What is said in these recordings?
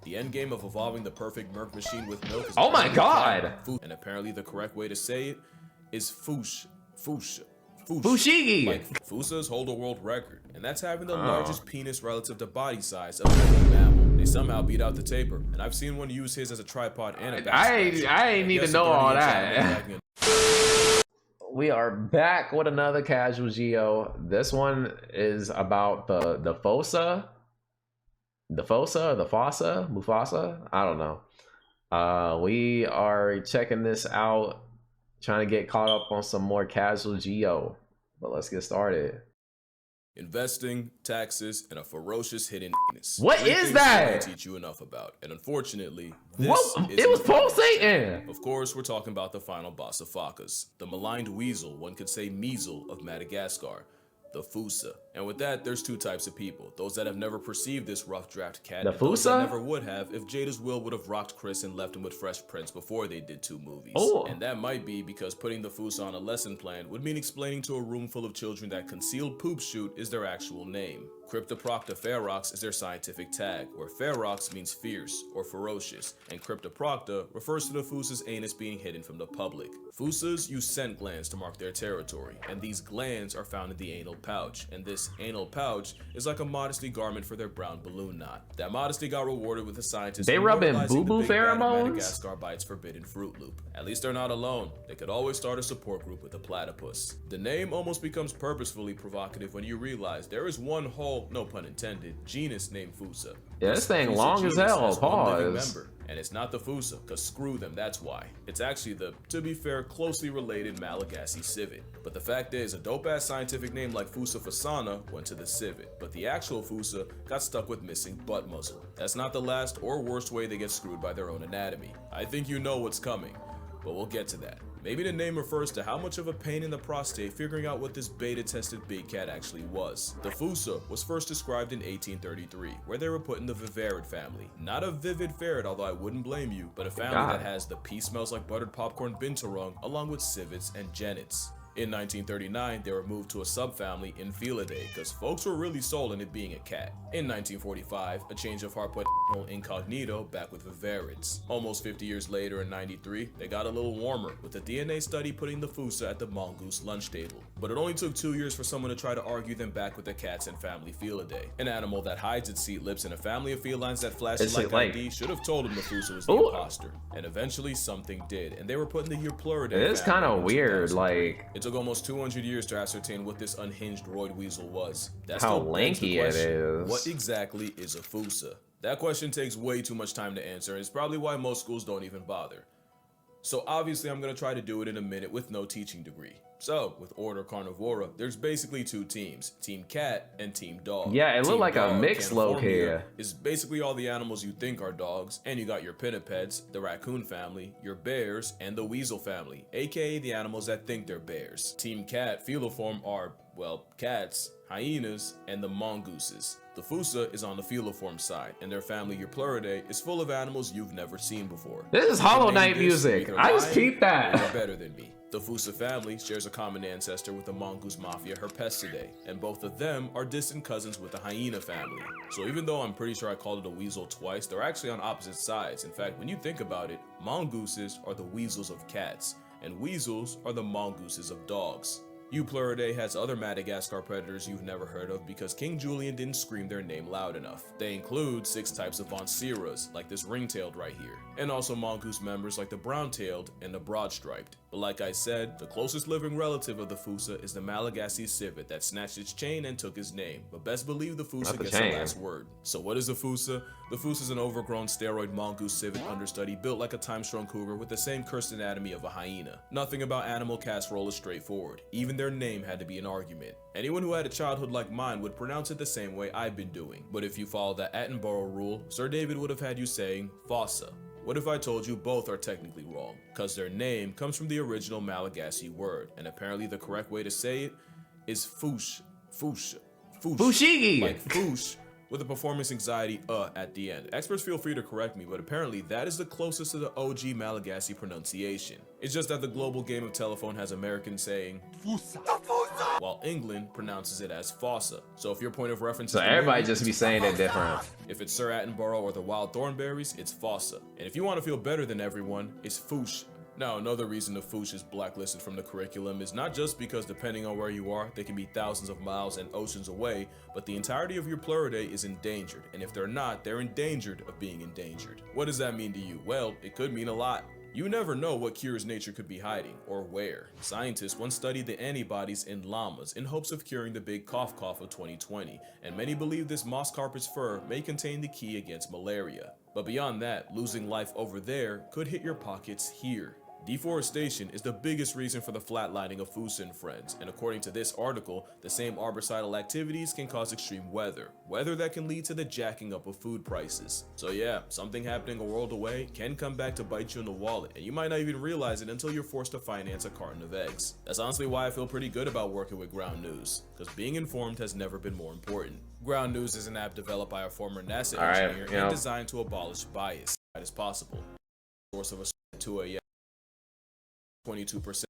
The end game of evolving the perfect merc machine with milk is Oh my god! And apparently the correct way to say it is Fushigi. Fushigi! Like, Fossas hold a world record, and that's having the largest penis relative to body size of any mammal. They somehow beat out the tapir, and I've seen one use his as a tripod and a backpack. I ain't need to know all that. We are back with another Casual Geo. This one is about the Fossa. The Fossa or the Fossa? Mufasa? I don't know. We are checking this out, trying to get caught up on some more Casual Geo. But let's get started. Investing, taxes, and a ferocious hidden penis. What is that? I teach you enough about, and unfortunately, this it was pulsating. Of course, we're talking about the final boss of Focus, the maligned weasel, one could say measle of Madagascar, the Fossa. And with that, there's two types of people: those that have never perceived this rough draft cat, the and those Fossa? that never would have if Jada's will would have rocked Chris and left him with Fresh Prince before they did 2 movies. Oh. And that might be because putting the Fossa on a lesson plan would mean explaining to a room full of children that concealed poop shoot is their actual name. Cryptoprocta ferox is their scientific tag, where ferox means fierce or ferocious, and Cryptoprocta refers to the Fossa's anus being hidden from the public. Fossas use scent glands to mark their territory, and these glands are found in the anal pouch, and this anal pouch is like a modesty garment for their brown balloon knot. That modesty got rewarded with a scientist they rub in immortalizing boo-boo the big bad pheromones? Madagascar by its forbidden Fruit Loop. At least they're not alone. They could always start a support group with a platypus. The name almost becomes purposefully provocative when you realize there is one whole, no pun intended, genus named Fossa. Yeah, this thing long as hell. Pause. And it's not the Fossa, cause screw them, that's why. It's actually the, to be fair, closely related Malagasy civet. But the fact is, a dope-ass scientific name like Fossa fossana went to the civet, but the actual Fossa got stuck with missing butt muzzle. That's not the last or worst way they get screwed by their own anatomy. I think you know what's coming, but we'll get to that. Maybe the name refers to how much of a pain in the prostate figuring out what this beta-tested big cat actually was. The Fossa was first described in 1833, where they were put in the viverrid family. Not a vivid ferret, although I wouldn't blame you, but a family that has the pea smells like buttered popcorn binturong, along with civets and genets. In 1939, they were moved to a subfamily Infelidae, because folks were really sold on it being a cat. In 1945, a change of heart put incognito back with viverids. Almost 50 years later in 93, they got a little warmer, with a DNA study putting the Fossa at the mongoose lunch table. But it only took 2 years for someone to try to argue them back with the cats and family Felidae. An animal that hides its seat lips in a family of felines that flashes like ID should have told him the Fossa was the imposter. And eventually something did, and they were put in the Eupluridae. It is kind of weird, like... It took almost 200 years to ascertain what this unhinged roid weasel was. That's how lanky it is. What exactly is a Fossa? That question takes way too much time to answer, and it's probably why most schools don't even bother. So obviously I'm going to try to do it in a minute with no teaching degree. So, with Order Carnivora, there's basically 2 teams, Team Cat and Team Dog. Yeah, it looked like a mixed look here. Is basically all the animals you think are dogs, and you got your pinnipeds, the raccoon family, your bears, and the weasel family, aka the animals that think they're bears. Team Cat feliform are, well, cats, hyenas, and the mongooses. The Fossa is on the feliform side, and their family Eupluridae is full of animals you've never seen before. This is Hollow Knight music. I just peeped that. They're better than me. The Fossa family shares a common ancestor with the mongoose mafia Herpestidae, and both of them are distant cousins with the hyena family. So even though I'm pretty sure I called it a weasel twice, they're actually on opposite sides. In fact, when you think about it, mongooses are the weasels of cats, and weasels are the mongooses of dogs. Eupluridae has other Madagascar predators you've never heard of because King Julian didn't scream their name loud enough. They include 6 types of Bonceras, like this ring-tailed right here, and also mongoose members like the brown-tailed and the broad-striped. But like I said, the closest living relative of the Fossa is the Malagasy civet that snatched its chain and took his name, but best believe the Fossa gets the last word. So what is the Fossa? The Fossa is an overgrown steroid mongoose civet understudy built like a time-strung cougar with the same cursed anatomy of a hyena. Nothing about animal casserole is straightforward. Even their name had to be an argument. Anyone who had a childhood like mine would pronounce it the same way I've been doing. But if you follow the Attenborough rule, Sir David would have had you saying Fossa. What if I told you both are technically wrong? Cause their name comes from the original Malagasy word, and apparently the correct way to say it is Fushigi. Like Fush, with a performance anxiety at the end. Experts feel free to correct me, but apparently that is the closest to the OG Malagasy pronunciation. It's just that the global game of telephone has Americans saying Fossa. while England pronounces it as Fossa. So if your point of reference So is everybody just be saying it different. if it's Sir Attenborough or the Wild Thornberries, it's Fossa. And if you want to feel better than everyone, it's Foosh. Now, another reason the Foosh is blacklisted from the curriculum is not just because depending on where you are, they can be thousands of miles and oceans away, but the entirety of your pluridae is endangered, and if they're not, they're endangered of being endangered. What does that mean to you? Well, it could mean a lot. You never know what cures nature could be hiding, or where. Scientists once studied the antibodies in llamas in hopes of curing the big cough of 2020, and many believe this moss carpet's fur may contain the key against malaria. But beyond that, losing life over there could hit your pockets here. Deforestation is the biggest reason for the flatlining of Fossa and friends, and according to this article, the same arborcidal activities can cause extreme weather that can lead to the jacking up of food prices. So yeah, something happening a world away can come back to bite you in the wallet, and you might not even realize it until you're forced to finance a carton of eggs. That's honestly why I feel pretty good about working with Ground News, because being informed has never been more important. Ground News is an app developed by a former NASA engineer and designed to abolish bias as possible. Source of a to a 22%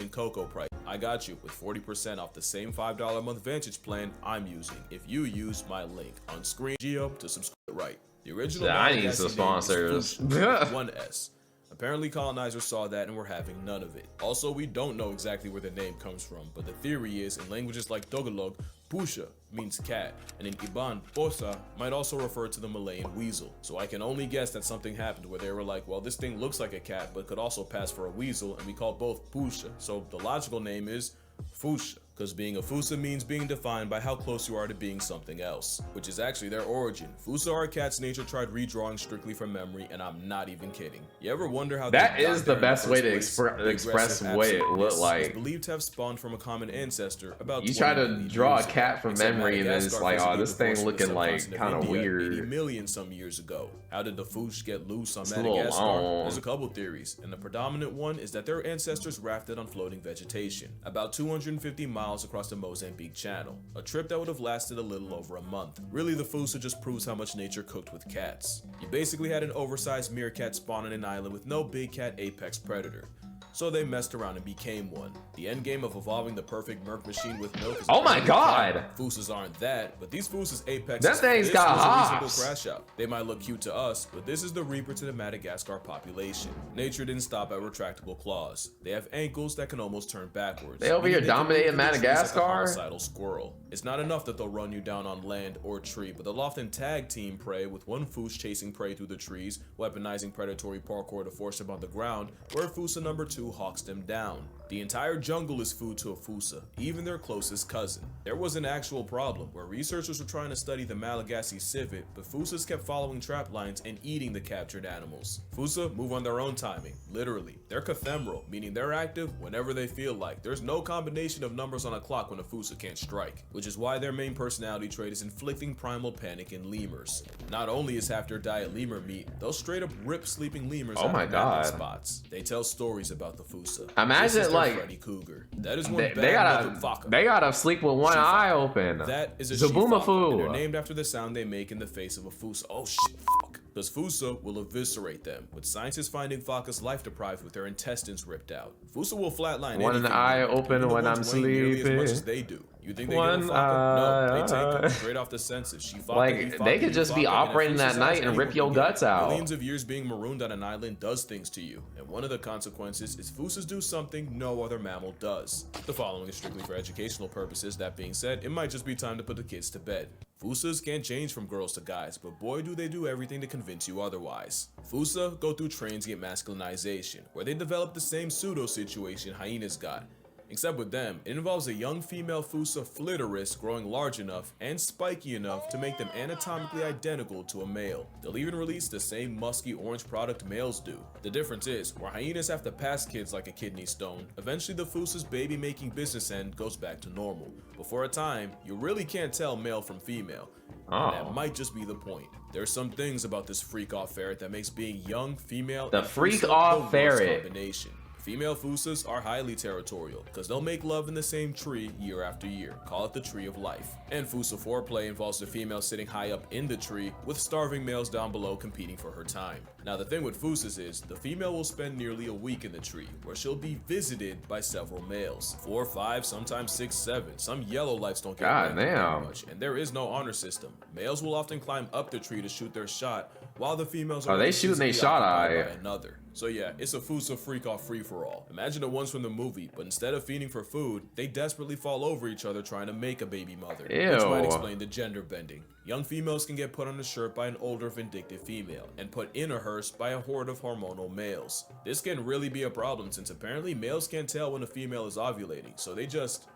in cocoa price. I got you with 40% off the same $5 a month Vantage plan I'm using if you use my link on screen Geo to subscribe. Right. The original I need some sponsors. 1S. Apparently colonizers saw that and were having none of it. Also, we don't know exactly where the name comes from, but the theory is in languages like Tagalog, Pusha means cat, and in Iban, Fossa might also refer to the Malayan weasel. So I can only guess that something happened where they were like, well, this thing looks like a cat, but could also pass for a weasel, and we call both Pusha. So the logical name is Fusha, because being a Fossa means being defined by how close you are to being something else, which is actually their origin. Fossa are cats nature tried redrawing strictly from memory, and I'm not even kidding. You ever wonder how that is the best way to express what it looked like? Is believed to have spawned from a common ancestor about you try to draw a cat from memory and then it's like, oh, this thing looking like kind of weird. 80 million some years ago. How did the Foosh get loose on Madagascar? There's a couple theories, and the predominant one is that their ancestors rafted on floating vegetation about 250 miles across the Mozambique Channel, a trip that would have lasted a little over a month. Really, the Fossa just proves how much nature cooked with cats. You basically had an oversized meerkat spawn on an island with no big cat apex predator. So they messed around and became one. The end game of evolving the perfect merc machine with milk is— oh my god! Fossas aren't that, but these Fossas apex— that thing's got hops. Crash out. They might look cute to us, but this is the reaper to the Madagascar population. Nature didn't stop at retractable claws. They have ankles that can almost turn backwards. They over here dominating Madagascar? Like a homicidal squirrel. It's not enough that they'll run you down on land or tree, but they'll often tag team prey, with one Foss chasing prey through the trees, weaponizing predatory parkour to force them on the ground, where Fossa number 2 hawks them down. The entire jungle is food to a Fossa, even their closest cousin. There was an actual problem where researchers were trying to study the Malagasy civet, but Fossas kept following trap lines and eating the captured animals. Fossa move on their own timing, literally. They're cathemral, meaning they're active whenever they feel like. There's no combination of numbers on a clock when a Fossa can't strike, which is why their main personality trait is inflicting primal panic in lemurs. Not only is half their diet lemur meat, they'll straight up rip sleeping lemurs out of napping spots. They tell stories about the Fossa. Imagine like Freddy Cougar. That is one they gotta sleep with one eye open. That is a Zaboomafoo. and they're named after the sound they make in the face of a Fossa. Oh shit, fuck. Because Fossa will eviscerate them, with scientists finding Focas life deprived with their intestines ripped out. Fossa will flatline one in the eye open when I'm sleeping. As much as they do. You think they get a Foca? No, they take them straight off the census. Like, they could just be operating that night and rip your guts out. Millions of years being marooned on an island does things to you, and one of the consequences is Fossas do something no other mammal does. The following is strictly for educational purposes. That being said, it might just be time to put the kids to bed. Fossas can't change from girls to guys, but boy do they do everything to convince you otherwise. Fossa go through transient masculinization, where they develop the same pseudo situation hyenas got. Except with them, it involves a young female Fossa flitterus growing large enough and spiky enough to make them anatomically identical to a male. They'll even release the same musky orange product males do. The difference is, where hyenas have to pass kids like a kidney stone, eventually the Fossa's baby-making business end goes back to normal. But for a time, you really can't tell male from female. And that might just be the point. There's some things about this freak-off ferret that makes being young, female, the freak-off ferret combination. Female Fossas are highly territorial, because they'll make love in the same tree year after year, call it the tree of life. And Fossa foreplay involves the female sitting high up in the tree, with starving males down below competing for her time. Now the thing with Fossas is, the female will spend nearly a week in the tree, where she'll be visited by several males. 4, 5, sometimes 6, 7. Some yellow lights don't get very much, and there is no honor system. Males will often climb up the tree to shoot their shot, while the females are shooting their shot by another. So yeah, it's a Fossa freak-off free-for-all. Imagine the ones from the movie, but instead of feeding for food, they desperately fall over each other trying to make a baby mother. Ew. Which might explain the gender bending. Young females can get put on a shirt by an older vindictive female, and put in a hearse by a horde of hormonal males. This can really be a problem since apparently males can't tell when a female is ovulating, so they just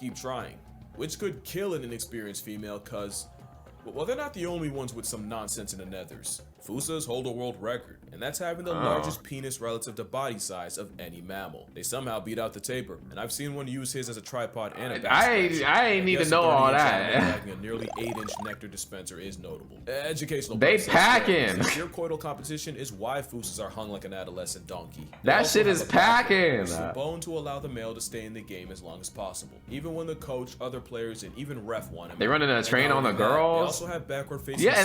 keep trying. Which could kill an inexperienced female cause, well, they're not the only ones with some nonsense in the nethers. Fossas hold a world record, and that's having the largest penis relative to body size of any mammal. They somehow beat out the tapir, and I've seen one use his as a tripod and a backpack. I ain't need to know all that. Having a nearly 8-inch nectar dispenser is notable. Educational. They packing. Pure coital competition is why Fossas are hung like an adolescent donkey. That shit is packing. It's a bone to allow the male to stay in the game as long as possible, even when the coach, other players, and even ref want him. They running a train on the girls. They also have backward facing. Yeah,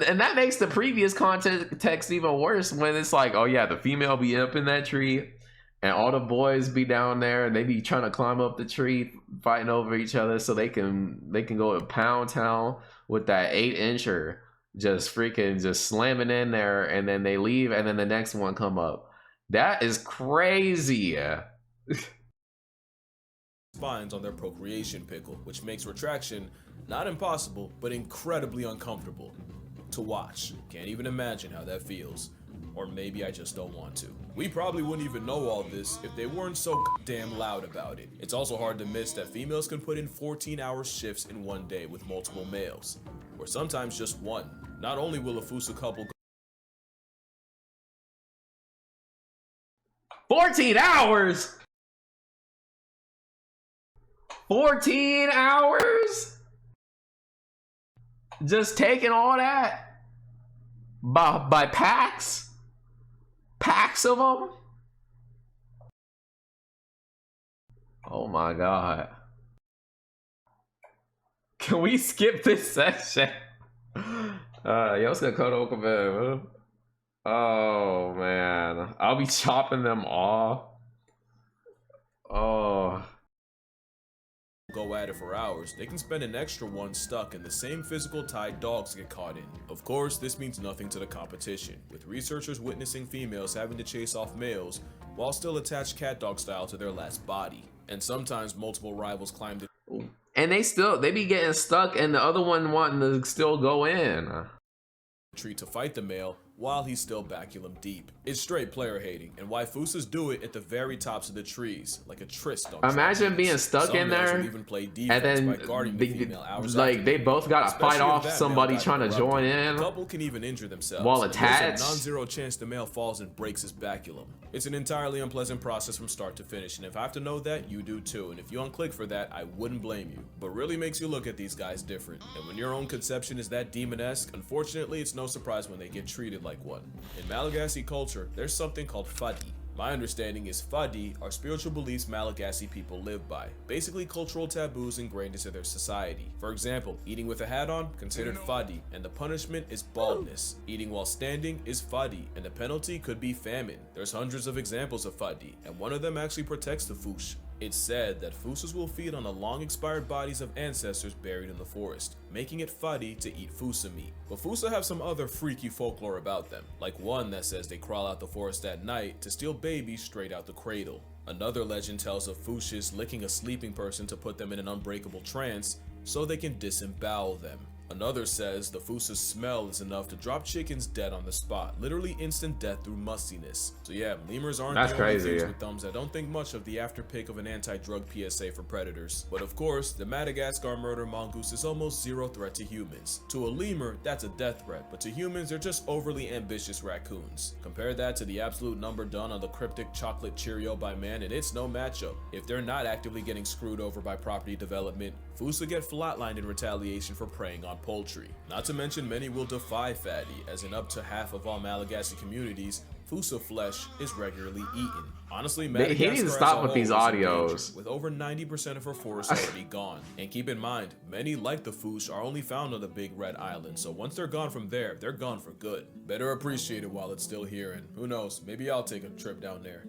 and that makes the previous context even worse when it's like, oh yeah, the female be up in that tree and all the boys be down there and they be trying to climb up the tree fighting over each other so they can go to pound town with that 8-incher just slamming in there, and then they leave and then the next one come up. That is crazy. Spines on their procreation pickle, which makes retraction not impossible but incredibly uncomfortable to watch. Can't even imagine how that feels. Or maybe I just don't want to. We probably wouldn't even know all this if they weren't so damn loud about it. It's also hard to miss that females can put in 14-hour shifts in one day with multiple males, or sometimes just one. Not only will a Fossa couple 14 hours? 14 hours? Just taking all that? By packs? Packs of them? Oh my god. Can we skip this section? Yo, it's gonna cut over. Oh man. I'll be chopping them off. Oh. Go at it for hours, they can spend an extra one stuck in the same physical tie dogs get caught in. Of course, this means nothing to the competition, with researchers witnessing females having to chase off males while still attached cat dog style to their last body. And sometimes multiple rivals climb the and they be getting stuck and the other one wanting to still go in. Tree to fight the male while he's still baculum deep. It's straight player hating, and why Fossas do it at the very tops of the trees, like a tryst on imagine being stuck in there even play defense and then by guarding the female hours like they both gotta fight off somebody trying to join in. A couple can even injure themselves while attached. There's a non-zero chance the male falls and breaks his baculum. It's an entirely unpleasant process from start to finish, and if I have to know that, you do too, and if you unclick for that, I wouldn't blame you. But really makes you look at these guys different, and when your own conception is that demon-esque, unfortunately it's no surprise when they get treated like one. In Malagasy culture, there's something called fadi. My understanding is fadi are spiritual beliefs Malagasy people live by, basically cultural taboos ingrained into their society. For example, eating with a hat on, considered fadi, and the punishment is baldness. Eating while standing is fadi, and the penalty could be famine. There's hundreds of examples of fadi, and one of them actually protects the Fush. It's said that Fossas will feed on the long-expired bodies of ancestors buried in the forest, making it fadi to eat Fossa meat. But Fossa have some other freaky folklore about them, like one that says they crawl out the forest at night to steal babies straight out the cradle. Another legend tells of Fushas licking a sleeping person to put them in an unbreakable trance so they can disembowel them. Another says the Fossa's smell is enough to drop chickens dead on the spot, literally instant death through mustiness. So yeah, lemurs aren't the only things with thumbs that don't think much of the afterpick of an anti-drug PSA for predators. But of course, the Madagascar murder mongoose is almost zero threat to humans. To a lemur, that's a death threat, but to humans, they're just overly ambitious raccoons. Compare that to the absolute number done on the cryptic chocolate Cheerio by man, and it's no matchup. If they're not actively getting screwed over by property development, Fossa get flatlined in retaliation for preying on on poultry. Not to mention many will defy fatty, as in up to half of all Malagasy communities, Fossa flesh is regularly eaten. Honestly, Madagascar he needs to as stop a with whole these is in audios. danger, with over 90% of her forests already gone. And keep in mind, many like the Fossa are only found on the Big Red Island, so once they're gone from there, they're gone for good. Better appreciate it while it's still here, and who knows, maybe I'll take a trip down there.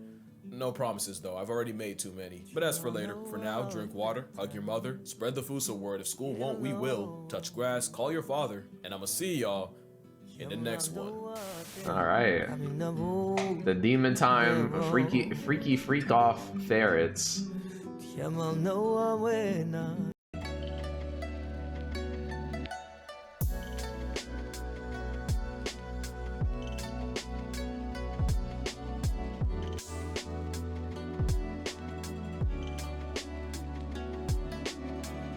No promises though, I've already made too many. But as for later, for now, drink water, hug your mother, spread the Fossa word. If school won't, we will. Touch grass, call your father, and I'ma see y'all in the next one. All right. The demon time freak off ferrets.